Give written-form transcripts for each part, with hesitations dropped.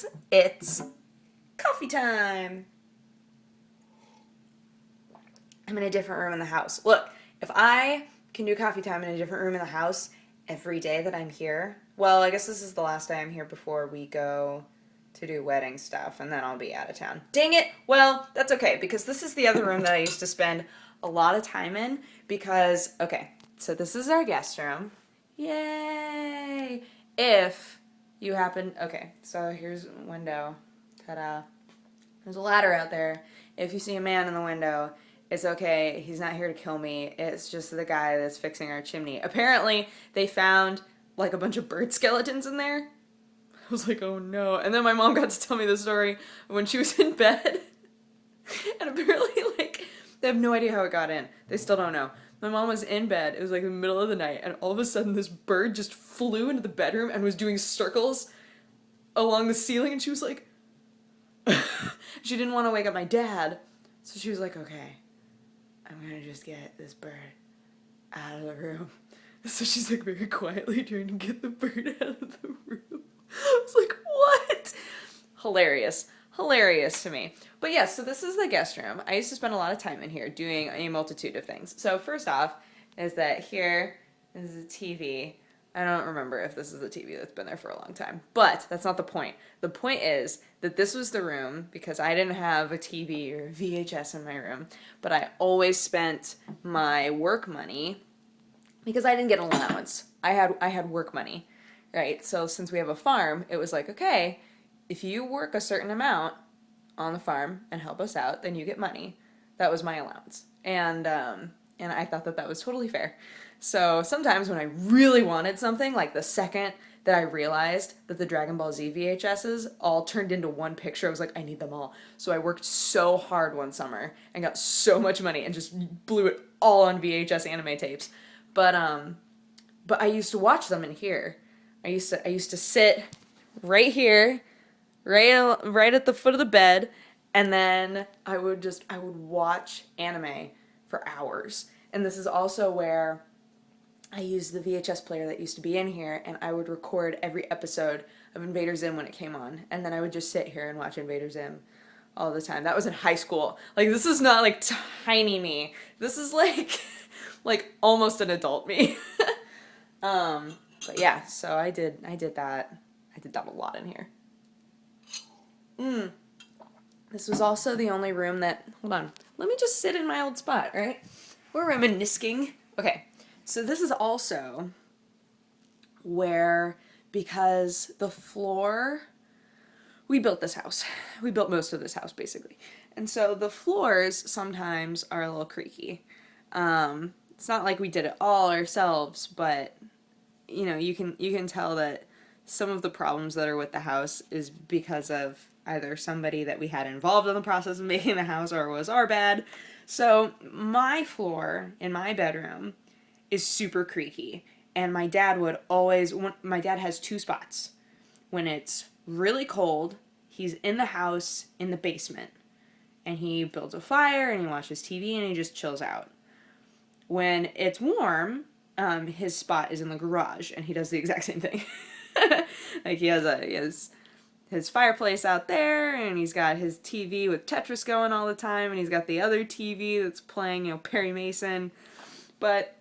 guys, it's coffee time. I'm in a different room in the house. Look, if I can do coffee time in a different room in the house every day that I'm here, well, I guess this is the last day I'm here before we go to do wedding stuff, and then I'll be out of town. Dang it! Well, that's okay, because this is the other room that I used to spend a lot of time in, because, okay, so this is our guest room. Yay! If you happen, okay, so here's a window. Ta-da. There's a ladder out there. If you see a man in the window, it's okay. He's not here to kill me. It's just the guy that's fixing our chimney. Apparently, they found like a bunch of bird skeletons in there. I was like, oh no. And then my mom got to tell me the story when she was in bed. And apparently, like, they have no idea how it got in. They still don't know. My mom was in bed. It was like the middle of the night. And all of a sudden, this bird just flew into the bedroom and was doing circles along the ceiling. And she was like, she didn't want to wake up my dad. So she was like, okay, I'm going to just get this bird out of the room. So she's like very quietly trying to get the bird out of the room. I was like, what? Hilarious. Hilarious to me. But yes, so this is the guest room. I used to spend a lot of time in here doing a multitude of things. So first off is that here is a TV. I don't remember if this is the TV that's been there for a long time, but that's not the point. The point is that this was the room, because I didn't have a TV or VHS in my room, but I always spent my work money, because I didn't get an allowance. I had work money, right? So since we have a farm, it was like, okay, if you work a certain amount on the farm and help us out, then you get money. That was my allowance. And I thought that was totally fair. So sometimes when I really wanted something, like the second that I realized that the Dragon Ball Z VHSs all turned into one picture, I was like, I need them all. So I worked so hard one summer and got so much money and just blew it all on VHS anime tapes. But I used to watch them in here. I used to sit right here, right at the foot of the bed, and then I would watch anime for hours. And this is also where I used the VHS player that used to be in here, and I would record every episode of Invader Zim when it came on. And then I would just sit here and watch Invader Zim all the time. That was in high school. Like, this is not like tiny me. This is like like almost an adult me. But yeah, so I did that. I did that a lot in here. This was also the only room that, hold on, let me just sit in my old spot, right? We're reminiscing. Okay, so this is also where, because the floor, we built this house. We built most of this house, basically. And so the floors sometimes are a little creaky. It's not like we did it all ourselves, but, you know, you can tell that some of the problems that are with the house is because of either somebody that we had involved in the process of making the house, or it was our bad. So my floor in my bedroom is super creaky, and my dad has two spots. When it's really cold, he's in the house in the basement, and he builds a fire, and he watches TV, and he just chills out. When it's warm, his spot is in the garage, and he does the exact same thing. Like, he has his fireplace out there, and he's got his TV with Tetris going all the time, and he's got the other TV that's playing, Perry Mason. But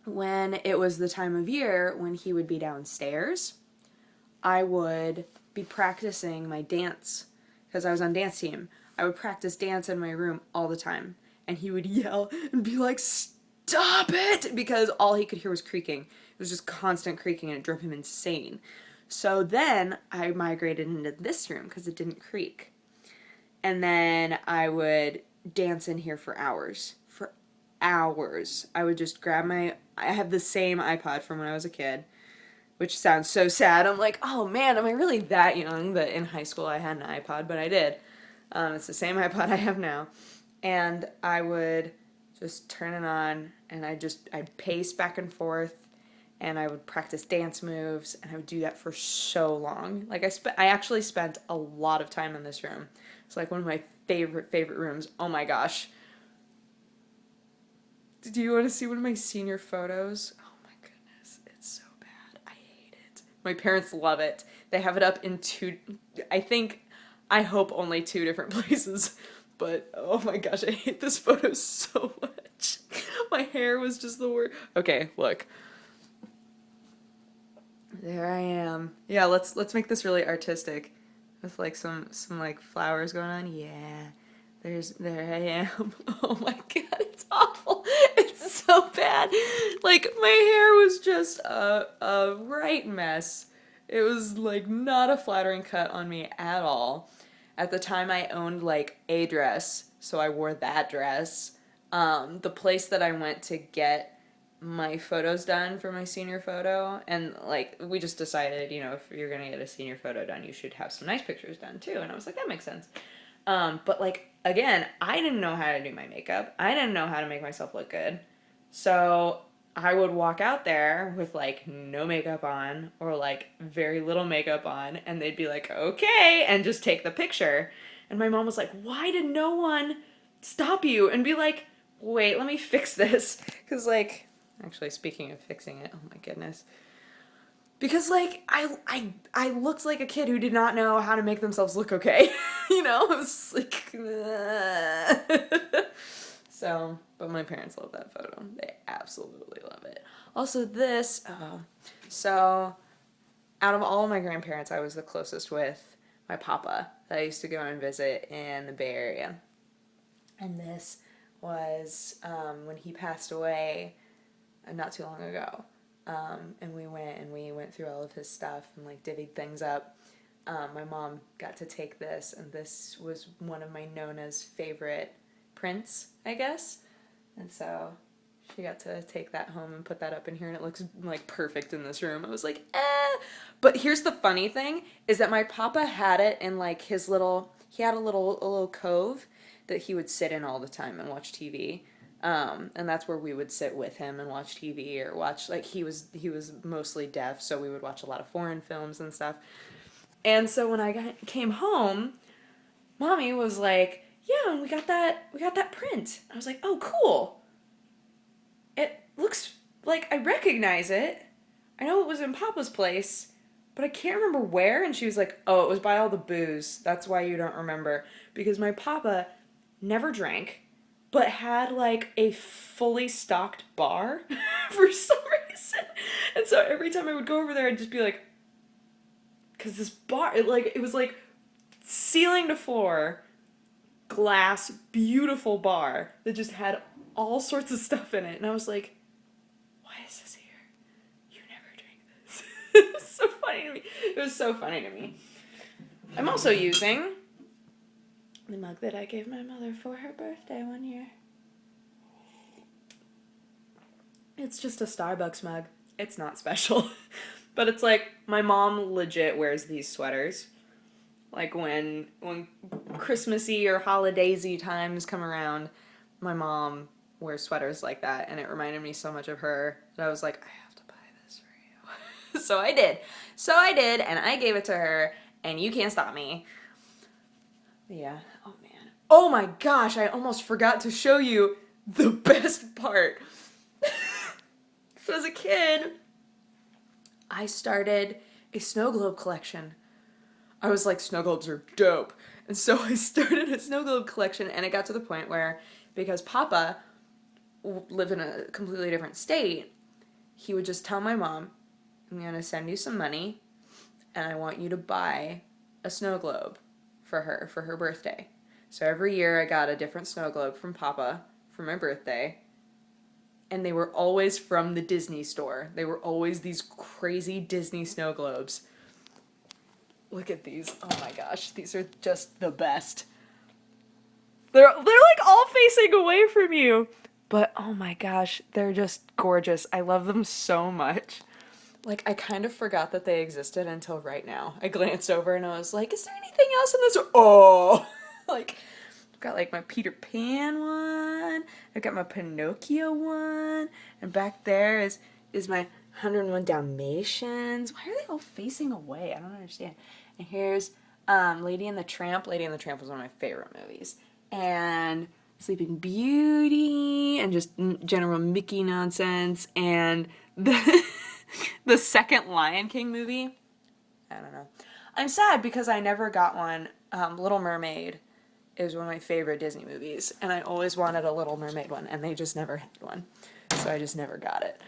when it was the time of year when he would be downstairs, I would be practicing my dance, because I was on dance team. I would practice dance in my room all the time, and he would yell and be like, "Stop it!" because all he could hear was creaking. It was just constant creaking, and it drove him insane. So then I migrated into this room because it didn't creak. And then I would dance in here for hours. For hours. I would just I have the same iPod from when I was a kid, which sounds so sad. I'm like, oh man, am I really that young that in high school I had an iPod? But I did. It's the same iPod I have now. And I would just turn it on, and I'd pace back and forth, and I would practice dance moves, and I would do that for so long. Like, I actually spent a lot of time in this room. It's like one of my favorite rooms. Oh my gosh. Do you want to see one of my senior photos? Oh my goodness, it's so bad. I hate it. My parents love it. They have it up in I hope only two different places. But oh my gosh, I hate this photo so much. My hair was just the worst. Okay, look. There I am. Yeah, let's make this really artistic. With like some like flowers going on. Yeah. There I am. Oh my god, it's awful. It's so bad. Like my hair was just a right mess. It was like not a flattering cut on me at all. At the time I owned like a dress, so I wore that dress. The place that I went to get my photos done for my senior photo, and like we just decided, you know, if you're gonna get a senior photo done, you should have some nice pictures done too. And I was like, that makes sense. But like again, I didn't know how to do my makeup. I didn't know how to make myself look good. So I would walk out there with like no makeup on or like very little makeup on, and they'd be like, okay, and just take the picture. And my mom was like, why did no one stop you and be like, wait, let me fix this? Because like, actually speaking of fixing it, oh my goodness. Because like I looked like a kid who did not know how to make themselves look okay. You know, it was like So, but my parents love that photo. They absolutely love it. Also this, so out of all of my grandparents, I was the closest with my papa that I used to go and visit in the Bay Area. And this was when he passed away not too long ago. And we went through all of his stuff and like divvied things up. My mom got to take this, and this was one of my Nona's favorite prints, I guess. And so she got to take that home and put that up in here, and it looks like perfect in this room. I was like, eh. But here's the funny thing is that my papa had it in like his little, he had a little cove that he would sit in all the time and watch TV. And that's where we would sit with him and watch TV or watch, like he was mostly deaf, so we would watch a lot of foreign films and stuff. And so when I came home, Mommy was like, yeah, we got that print. I was like, oh, cool. It looks like I recognize it. I know it was in Papa's place, but I can't remember where. And she was like, oh, it was by all the booze. That's why you don't remember. Because my Papa never drank, but had like a fully stocked bar for some reason. And so every time I would go over there, I'd just be like, because this bar, it was like ceiling to floor, glass, beautiful bar that just had all sorts of stuff in it. And I was like, why is this here? You never drink this. It was so funny to me. It was so funny to me. I'm also using the mug that I gave my mother for her birthday one year. It's just a Starbucks mug. It's not special. But it's like, my mom legit wears these sweaters. Like when Christmassy or holidaysy times come around, my mom wears sweaters like that, and it reminded me so much of her that I was like, I have to buy this for you. So I did, and I gave it to her, and you can't stop me. Yeah. Oh man. Oh my gosh, I almost forgot to show you the best part. So as a kid, I started a snow globe collection. I was like, snow globes are dope. And so I started a snow globe collection, and it got to the point where, because Papa lived in a completely different state, he would just tell my mom, I'm going to send you some money, and I want you to buy a snow globe for her birthday. So every year I got a different snow globe from Papa for my birthday. And they were always from the Disney store. They were always these crazy Disney snow globes. Look at these. Oh my gosh. These are just the best. They're like all facing away from you. But oh my gosh, they're just gorgeous. I love them so much. Like, I kind of forgot that they existed until right now. I glanced over and I was like, is there anything else in this? Oh! Like, I've got like my Peter Pan one. I've got my Pinocchio one. And back there is my 101 Dalmatians. Why are they all facing away? I don't understand. And here's Lady and the Tramp. Lady and the Tramp was one of my favorite movies. And Sleeping Beauty and just general Mickey nonsense. And the second Lion King movie. I don't know. I'm sad because I never got one. Little Mermaid is one of my favorite Disney movies, and I always wanted a Little Mermaid one, and they just never had one, so I just never got it.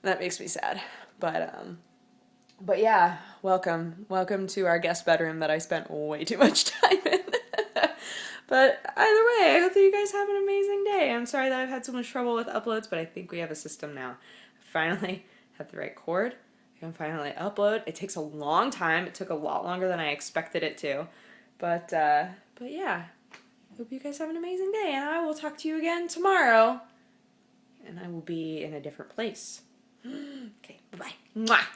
That makes me sad. But yeah, welcome to our guest bedroom that I spent way too much time in. But either way, I hope that you guys have an amazing day. I'm sorry that I've had so much trouble with uploads, but I think we have a system now. Finally have the right cord. I can finally upload. It takes a long time. It took a lot longer than I expected it to. But yeah, hope you guys have an amazing day, and I will talk to you again tomorrow. And I will be in a different place. Okay, bye-bye. Mwah!